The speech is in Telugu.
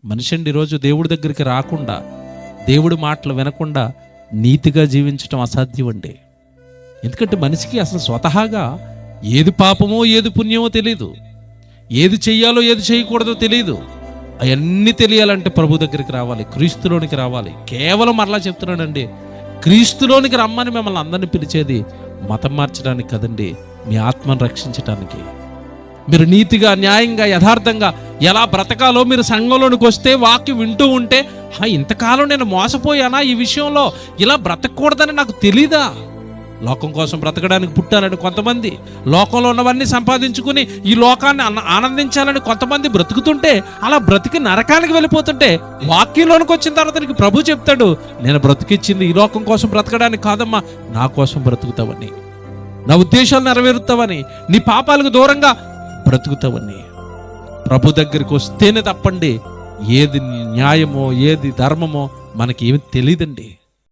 మనిషి అండి ఈరోజు దేవుడి దగ్గరికి రాకుండా, దేవుడి మాటలు వినకుండా నీతిగా జీవించడం అసాధ్యం అండి. ఎందుకంటే మనిషికి అసలు స్వతహాగా ఏది పాపమో ఏది పుణ్యమో తెలియదు, ఏది చెయ్యాలో ఏది చేయకూడదో తెలియదు. అవన్నీ తెలియాలంటే ప్రభు దగ్గరికి రావాలి, క్రీస్తులోనికి రావాలి. కేవలం మరలా చెప్తున్నానండి, క్రీస్తులోనికి రమ్మని మిమ్మల్ని అందరినీ పిలిచేది మతం మార్చడానికి కదండి, మీ ఆత్మను రక్షించడానికి. మీరు నీతిగా, న్యాయంగా, యథార్థంగా ఎలా బ్రతకాలో మీరు సంఘంలోనికి వస్తే, వాక్యం వింటూ ఉంటే, ఇంతకాలం నేను మోసపోయానా, ఈ విషయంలో ఇలా బ్రతకూడదని నాకు తెలీదా? లోకం కోసం బ్రతకడానికి పుట్టాలని కొంతమంది, లోకంలో ఉన్నవన్నీ సంపాదించుకుని ఈ లోకాన్ని ఆనందించాలని కొంతమంది బ్రతుకుతుంటే, అలా బ్రతికి నరకానికి వెళ్ళిపోతుంటే, వాక్యంలోనికి వచ్చిన తర్వాత నీకు ప్రభు చెప్తాడు, నేను బ్రతికిచ్చింది ఈ లోకం కోసం బ్రతకడానికి కాదమ్మా, నా కోసం బ్రతుకుతావని, నా ఉద్దేశాలు నెరవేరుతావని, నీ పాపాలకు దూరంగా బ్రతుకుతావని. ప్రభు దగ్గరికి వస్తేనే తప్పండి ఏది న్యాయమో ఏది ధర్మమో మనకి ఏమి తెలియదండి.